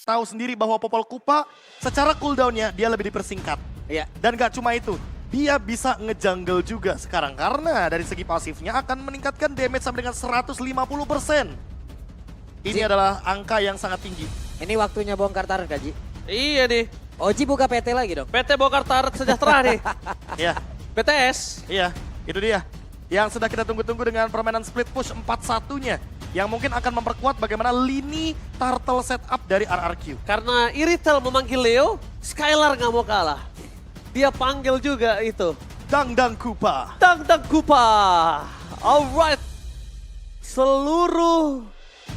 tahu sendiri bahwa Popol Kupa secara cooldown-nya dia lebih dipersingkat. Iya. Dan gak cuma itu, dia bisa ngejungle juga sekarang. Karena dari segi pasifnya akan meningkatkan damage sampai dengan 150%. Ini adalah angka yang sangat tinggi. Ini waktunya bongkar turret Kak Ji. Iya nih. Oji buka PT lagi dong. PT bongkar turret sejahtera nih. Iya, PTS. iya, itu dia. Yang sudah kita tunggu-tunggu dengan permainan split push 4-1-nya. Yang mungkin akan memperkuat bagaimana lini turtle setup dari RRQ. Karena Iritel memanggil Leo, Skylar nggak mau kalah. Dia panggil juga itu. Dangdang Kupa. Dangdang Kupa. Alright. Seluruh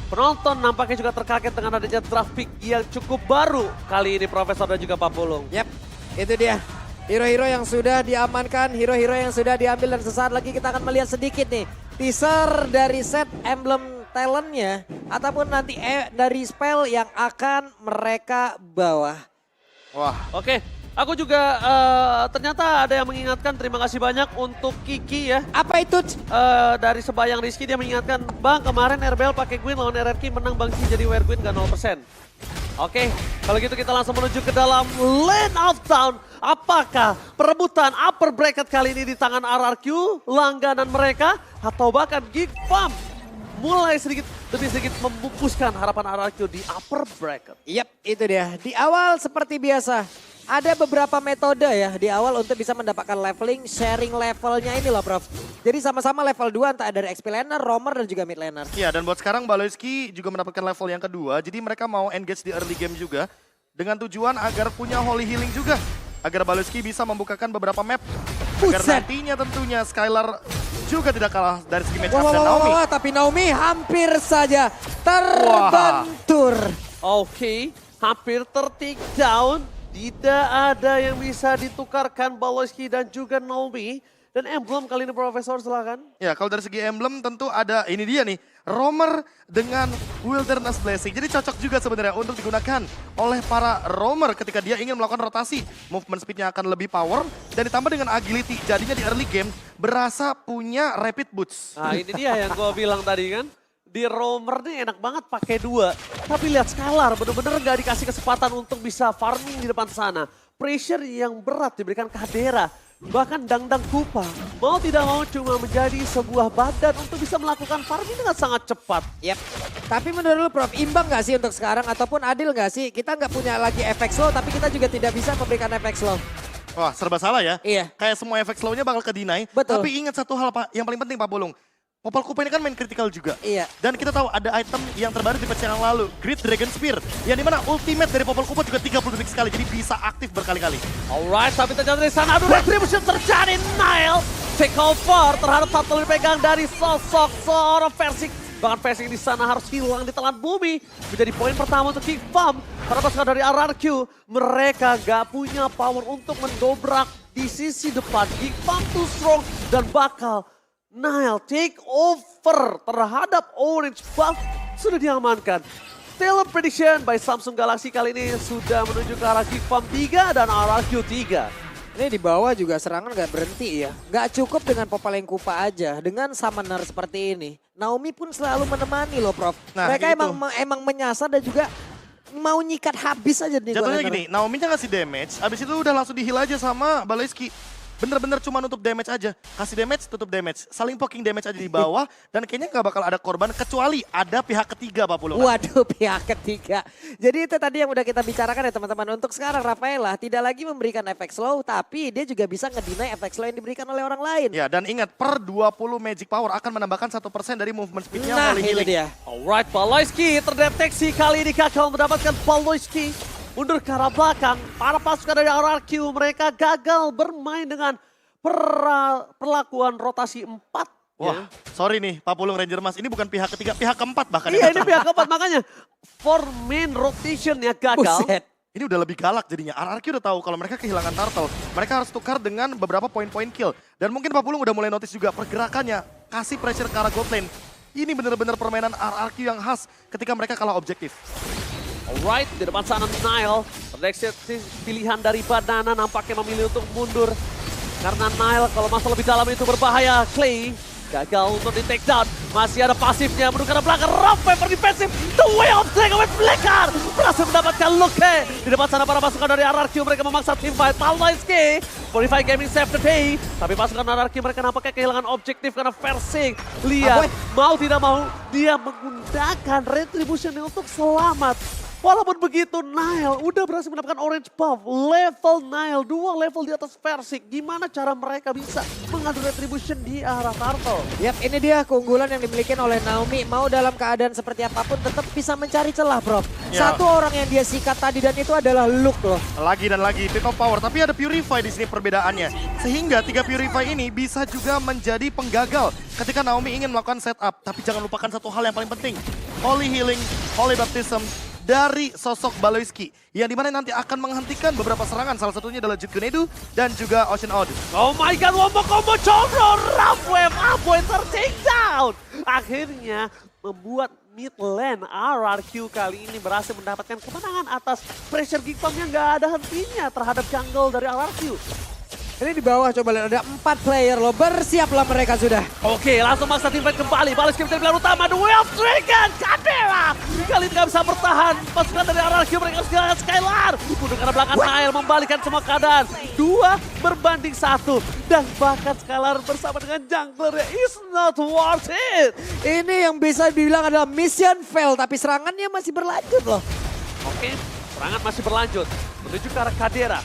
penonton nampaknya juga terkaget dengan adanya draft pick yang cukup baru kali ini Profesor dan juga Pak Pulung. Yap, itu dia. Hero-hero yang sudah diamankan, hero-hero yang sudah diambil dan sesaat lagi kita akan melihat sedikit nih. Teaser dari set emblem talentnya ataupun nanti dari spell yang akan mereka bawa. Wah, Oke, aku juga ternyata ada yang mengingatkan, terima kasih banyak untuk Kiki ya. Apa itu? Dari Sebayang Rizky dia mengingatkan, Bang kemarin RBL pakai Gwyn lawan RRQ menang Bang sih jadi wear Gwyn gak 0%. Oke, kalau gitu kita langsung menuju ke dalam Lane of Town. Apakah perebutan upper bracket kali ini di tangan RRQ, langganan mereka, atau bahkan Geek Farm mulai sedikit demi sedikit membungkuskan harapan RRQ di upper bracket. Yap, itu dia. Di awal seperti biasa, ada beberapa metode ya di awal untuk bisa mendapatkan leveling, sharing levelnya ini loh Prof. Jadi sama-sama level 2 entah dari XP laner, roamer dan juga mid laner. iya, dan buat sekarang Baloyski juga mendapatkan level yang kedua. Jadi mereka mau engage di early game juga. Dengan tujuan agar punya holy healing juga. Agar Baloyski bisa membukakan beberapa map. Agar Buset. nantinya tentunya Skylar juga tidak kalah dari segi match Wah, up wah, dan wah, Naomi. wah, tapi Naomi hampir saja terbentur. Oke, hampir ter-take down. Tidak ada yang bisa ditukarkan Baloyski dan juga Naomi. Dan emblem kali ini Profesor silakan. Ya, kalau dari segi emblem tentu ada, ini dia nih, roamer dengan wilderness blessing. Jadi cocok juga sebenarnya untuk digunakan oleh para roamer ketika dia ingin melakukan rotasi. Movement speednya akan lebih power dan ditambah dengan agility. Jadinya di early game berasa punya rapid boots. Nah ini dia yang gue bilang tadi kan. Di roamer nih enak banget pakai 2. Tapi lihat Skylar bener-bener gak dikasih kesempatan untuk bisa farming di depan sana. Pressure yang berat diberikan ke Hadera. Bahkan Dangdang Kupa mau tidak mau cuma menjadi sebuah badan untuk bisa melakukan farming dengan sangat cepat. Yap. Tapi menurut lu Prof, imbang gak sih untuk sekarang ataupun adil gak sih? Kita nggak punya lagi efek slow tapi kita juga tidak bisa memberikan efek slow. Wah, serba salah ya. Iya. Kayak semua efek slow-nya bakal ke-deny. Betul. Tapi ingat satu hal Pak, yang paling penting Pak Bolong. Popol Kupa ini kan main critical juga. Iya. Dan kita tahu ada item yang terbaru di patch yang lalu, Great Dragon Spear. Yang dimana ultimate dari Popol Kupa juga 30 detik sekali, jadi bisa aktif berkali-kali. Alright, tapi ternyata dari sana aduh retribution terjadi. Nile take over terhadap satu dipegang dari sosok seorang Versik. Bahkan Versik di sana harus hilang di telan bumi. Menjadi poin pertama untuk Geek Farm. Karena pasukan dari RRQ, mereka gak punya power untuk mendobrak di sisi depan. Geek Farm too strong dan bakal Nile take over terhadap Orange Buff sudah diamankan. Taylor prediction by Samsung Galaxy kali ini sudah menuju ke arah Geek Farm 3 dan RRQ 3. Ini di bawah juga serangan nggak berhenti ya. Nggak cukup dengan Popoleng Kupa aja. Dengan summoner seperti ini. Naomi pun selalu menemani loh Prof. Nah, Mereka itu. emang menyasar dan juga mau nyikat habis aja nih. Jatuhnya gua gini, Naomi-nya ngasih damage, abis itu udah langsung di-heal aja sama Baloyski. Bener-bener cuma nutup damage aja. Kasih damage, tutup damage. Saling poking damage aja di bawah. Dan kayaknya gak bakal ada korban kecuali ada pihak ketiga Pak Pulungan. Waduh, pihak ketiga. Jadi itu tadi yang udah kita bicarakan ya teman-teman. Untuk sekarang Rafaela tidak lagi memberikan efek slow, tapi dia juga bisa ngedeny efek slow yang diberikan oleh orang lain. Ya, dan ingat per 20 magic power akan menambahkan 1% dari movement speednya Nah, melalui itu healing. dia. Alright, Baloyski terdeteksi kali ini gagal mendapatkan Baloyski. Mundur ke arah belakang, para pasukan dari RRQ mereka gagal bermain dengan perlakuan rotasi 4. Wah, sorry nih Pak Pulung Ranger Mas, ini bukan pihak ketiga, pihak keempat bahkan. Iya yang ini datang. pihak keempat makanya for main rotation ya gagal. Buset. Ini udah lebih galak jadinya. RRQ udah tahu kalau mereka kehilangan turtle. Mereka harus tukar dengan beberapa poin-poin kill. Dan mungkin Pak Pulung udah mulai notice juga pergerakannya. Kasih pressure ke arah gold lane. Ini bener-bener permainan RRQ yang khas ketika mereka kalah objektif. Alright, di depan sana Nile. Terdeteksi pilihan dari Banana nampaknya memilih untuk mundur. Karena Nile kalau masuk lebih dalam itu berbahaya. Clay gagal untuk di take down. Masih ada pasifnya menuju ke arah belakang. Rough paper defensive. The way of take away Blackheart. berhasil mendapatkan Luke. Di depan sana para pasukan dari RRQ mereka memaksa team fight. Palnoisky, Fortify Gaming save the day. Tapi pasukan RRQ mereka nampaknya kehilangan objektif karena Versing. Lihat, mau tidak mau dia menggunakan Retribution untuk selamat. Walaupun begitu, Nile udah berhasil mendapatkan orange buff. Level Nile, 2 level di atas Versing. Gimana cara mereka bisa mengadu Retribution di arah Turtle? Yap, ini dia keunggulan yang dimiliki oleh Naomi. Mau dalam keadaan seperti apapun tetap bisa mencari celah, bro. Ya. Satu orang yang dia sikat tadi dan itu adalah Luke loh. Lagi dan lagi Peak of Power, tapi ada Purify di sini perbedaannya. Sehingga 3 Purify ini bisa juga menjadi penggagal ketika Naomi ingin melakukan setup. Tapi jangan lupakan satu hal yang paling penting. Holy Healing, Holy Baptism dari sosok Baloyski. Yang dimana nanti akan menghentikan beberapa serangan. Salah satunya adalah Jutkunedu dan juga Ocean Odd. Oh my god, Wombo combo Chobro, rough wave, Aboy ter-take down. Akhirnya membuat mid lane RRQ kali ini berhasil mendapatkan kemenangan atas pressure Geek Farm yang gak ada hentinya terhadap jungle dari RRQ. Ini di bawah coba lihat ada 4 player loh. Bersiaplah mereka sudah. Oke, langsung maksa tim fight kembali. Balas game dari pilihan utama. The Way of Dragon, Kadera. Kali ini gak bisa bertahan. Pasukan dari RRQ mereka harus kehilangan Skylar. Mundur karena belakang Nile membalikan semua keadaan. 2-1. Dan bahkan Skylar bersama dengan jungler is not worth it. Ini yang bisa dibilang adalah mission fail. Tapi serangannya masih berlanjut loh. Oke, serangan masih berlanjut. Menuju ke arah Kadera.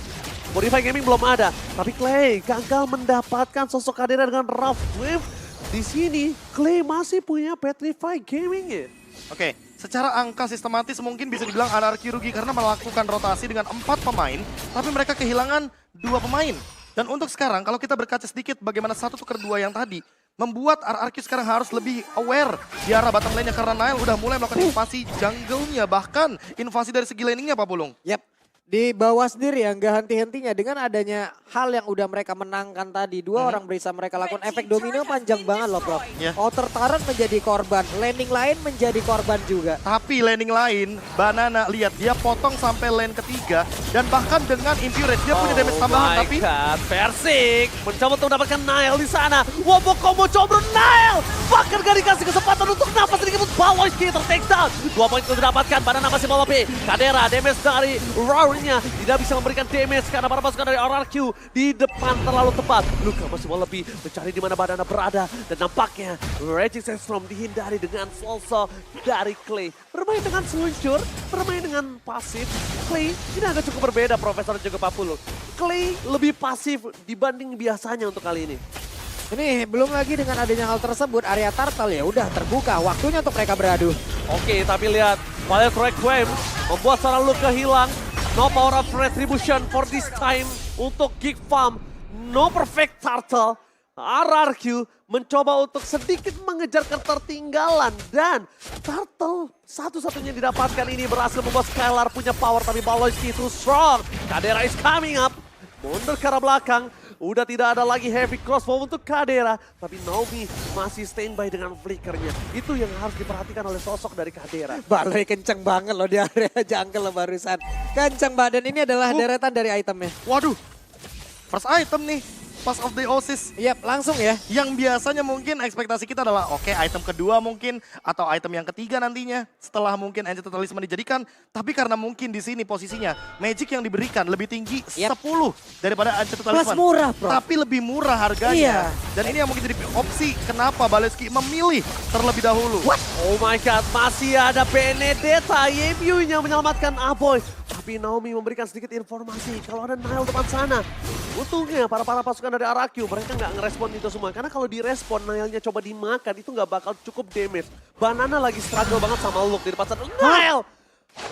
Fortify Gaming belum ada, tapi Clay gagal mendapatkan sosok Kadera dengan Rough Wave. Di sini, Clay masih punya Petrify Gaming ya. Oke, secara angka sistematis mungkin bisa dibilang RRQ rugi karena melakukan rotasi dengan 4 pemain, tapi mereka kehilangan 2 pemain. Dan untuk sekarang, kalau kita berkaca sedikit bagaimana 1 tukar 2 yang tadi, membuat RRQ sekarang harus lebih aware di arah bottom lane-nya karena Nile udah mulai melakukan invasi jungle-nya, bahkan invasi dari segi laning-nya Pak Pulung. Yap. Di bawah sendiri ya, nggak henti-hentinya dengan adanya hal yang udah mereka menangkan tadi. 2 orang bisa mereka lakukan efek domino panjang banget loh, Prof. Ya. Outer Tyrant menjadi korban, landing lain menjadi korban juga. Tapi laning lain, Banana lihat dia potong sampai lane ketiga dan bahkan dengan Impurate dia punya damage tambahan tapi Versing mencoba untuk mendapatkan Nile di sana. Wombo combo Chobro Nile. Bahkan gak dikasih kesempatan untuk nafas sedikit pun. Baloyski ter-take down. 2 poin itu didapatkan, Banana masih mau lebih. Kadera damage dari Rory-nya tidak bisa memberikan damage karena para pasukan dari RRQ di depan terlalu tepat. Luka masih mau lebih mencari di mana Banana berada dan nampaknya Raging Sandstorm dihindari dengan Solso dari Clay. Bermain dengan seluncur, bermain dengan pasif. Clay ini agak cukup berbeda Profesor dan juga Pak Pulung. Clay lebih pasif dibanding biasanya untuk kali ini. Ini belum lagi dengan adanya hal tersebut, area Turtle ya udah terbuka. Waktunya untuk mereka beradu. Oke, tapi lihat, Violet Requiem membuat seorang Luka hilang. No power of retribution for this time untuk Geek Farm. No perfect Turtle. RRQ mencoba untuk sedikit mengejar ketertinggalan. Dan Turtle satu-satunya didapatkan ini berhasil membuat Skylar punya power. Tapi Baloyski too strong. Kadera is coming up. Mundur ke arah belakang. Udah tidak ada lagi heavy crossbow untuk Kadera. Tapi Naomi masih standby dengan flickernya. Itu yang harus diperhatikan oleh sosok dari Kadera. Balai kenceng banget loh di area jungle barusan. Kenceng badan ini adalah deretan dari itemnya. waduh, first item nih. Pass of the Oasis. Yap, langsung ya. Yang biasanya mungkin ekspektasi kita adalah oke, item kedua mungkin atau item yang ketiga nantinya setelah mungkin Enchanted Talisman dijadikan. Tapi karena mungkin di sini posisinya Magic yang diberikan lebih tinggi 10 daripada Enchanted Talisman. Plus murah, Bro. Tapi lebih murah harganya. Dan ini yang mungkin jadi opsi kenapa Baloyski memilih terlebih dahulu. What? Oh my god, masih ada Benedetta. Yemiu-nya menyelamatkan Aboy. Tapi Naomi memberikan sedikit informasi kalau ada Nile depan sana. Untungnya para pasukan dari RRQ mereka nggak ngerespon itu semua. Karena kalau direspon Nile-nya coba dimakan itu nggak bakal cukup damage. Banana lagi struggle banget sama Luke di depan sana. Nile!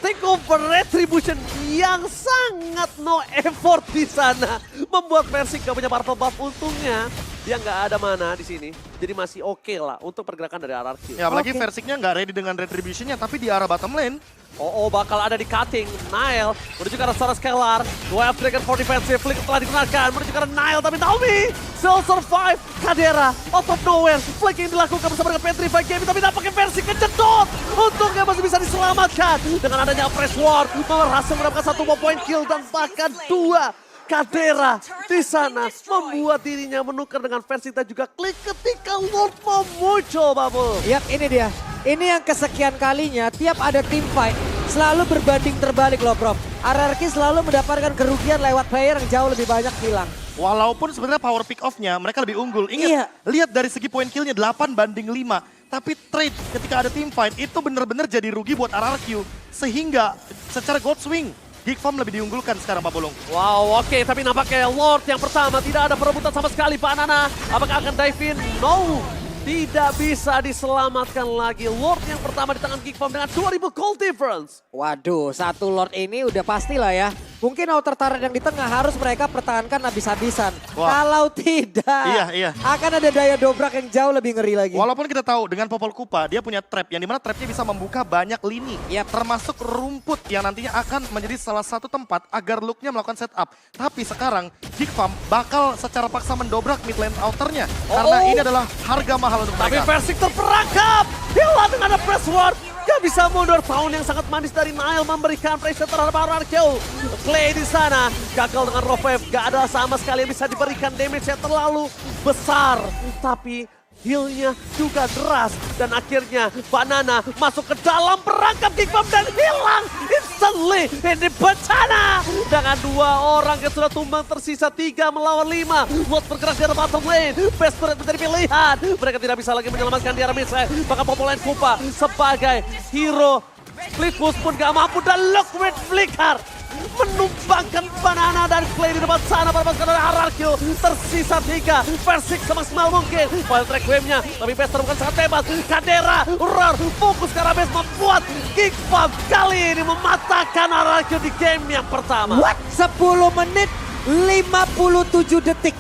Take over retribution yang sangat no effort di sana. Membuat Versing gak punya purple buff. Untungnya dia nggak ada mana di sini. Jadi masih oke lah untuk pergerakan dari RRQ. Ya apalagi Versingnya nggak ready dengan retributionnya tapi di arah bottom lane. Oh, bakal ada di cutting. Nile menuju ke arah seorang Skylar. Dua Dragon for defensive. Flick telah digunakan. Menuju ke arah Nile. Tapi Naomi still survive. Kadera out of nowhere. Flick yang dilakukan bersama dengan Petrify Gaming. Tapi nampaknya Versing kejedot. Untungnya masih bisa diselamatkan. Dengan adanya Fresh War. Berhasil mendapatkan 1 point kill. Dan bahkan 2. Kadera di sana membuat dirinya menukar dengan Versing dan juga Klik ketika Lord mau muncul, Babu. Yap, ini dia. Ini yang kesekian kalinya tiap ada team fight, selalu berbanding terbalik loh Prof. RRQ selalu mendapatkan kerugian lewat player yang jauh lebih banyak hilang. Walaupun sebenarnya power pick off-nya mereka lebih unggul. Ingat, Iya. lihat dari segi poin kill-nya 8-5. Tapi trade ketika ada team fight itu benar-benar jadi rugi buat RRQ. Sehingga secara God Swing, Geek Farm lebih diunggulkan sekarang Pak Pulung. Wow, oke, tapi nampaknya Lord yang pertama tidak ada perebutan sama sekali. Banana, apakah akan dive in? No, tidak bisa diselamatkan lagi. Lord yang pertama di tangan Geek Farm dengan 2000 gold difference. Waduh, satu Lord ini udah pastilah ya. Mungkin outer turret yang di tengah harus mereka pertahankan habis-habisan. Wah. Kalau tidak, Iya. akan ada daya dobrak yang jauh lebih ngeri lagi. Walaupun kita tahu dengan Popol Kupa dia punya trap yang dimana trapnya bisa membuka banyak lini. Yap. Termasuk rumput yang nantinya akan menjadi salah satu tempat agar Luke-nya melakukan setup. Tapi sekarang Geek Farm bakal secara paksa mendobrak mid lane outernya. Karena ini adalah harga mahal untuk Tapi mereka. Versik terperangkap. Hilang dengan ada press ward. Gak bisa mundur. Sound yang sangat manis dari Nile memberikan pressure terhadap RRQ. Clay di sana gagal dengan revive. Gak ada sama sekali yang bisa diberikan damage yang terlalu besar. Tapi heal-nya juga deras. Dan akhirnya Banana masuk ke dalam perangkap Geek Farm dan hilang instantly. Ini bencana. Dengan 2 orang yang sudah tumbang tersisa 3 melawan 5. Lot bergerak di arah bottom lane. Best turret menjadi pilihan. Mereka tidak bisa lagi menyelamatkan di arah mid lane. Bahkan Popoline Kupa sebagai hero split push pun gak mampu. Dan look with flicker menumbangkan Banana dan Clay di depan sana pada pasukan dari RRQ. Tersisa 3, Versik semaksimal mungkin. Wild track wave-nya, tapi Bester bukan sangat bebas. Kadera, Roar, fokus ke arah base membuat Geek Farm kali ini mematahkan RRQ di game yang pertama. What? 10 menit 57 detik.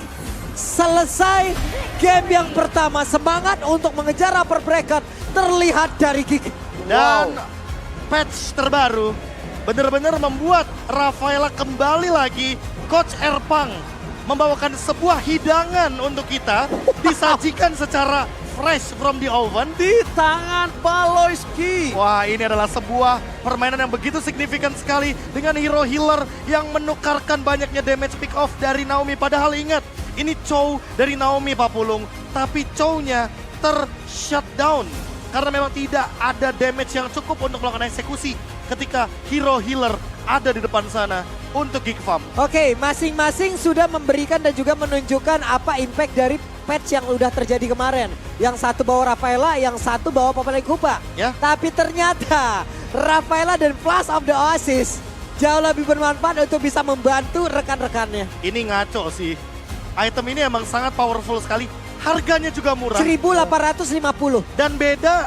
Selesai game yang pertama. Semangat untuk mengejar upper bracket terlihat dari Geek. Dan patch terbaru benar-benar membuat Rafaela kembali lagi. Coach Erpang membawakan sebuah hidangan untuk kita. Disajikan secara fresh from the oven. Di tangan Baloyski. Wah, ini adalah sebuah permainan yang begitu signifikan sekali dengan hero healer yang menukarkan banyaknya damage pick off dari Naomi. Padahal ingat, ini Chow dari Naomi Pak Pulung. Tapi Chow-nya ter-shutdown karena memang tidak ada damage yang cukup untuk melakukan eksekusi ketika hero healer ada di depan sana untuk Geek Farm. Oke, masing-masing sudah memberikan dan juga menunjukkan apa impact dari patch yang udah terjadi kemarin. Yang satu bawa Rafaela, yang satu bawa Popoline Kupa. Ya. Tapi ternyata Rafaela dan Flash of the Oasis jauh lebih bermanfaat untuk bisa membantu rekan-rekannya. Ini ngaco sih. Item ini emang sangat powerful sekali. Harganya juga murah. 1.850. Dan beda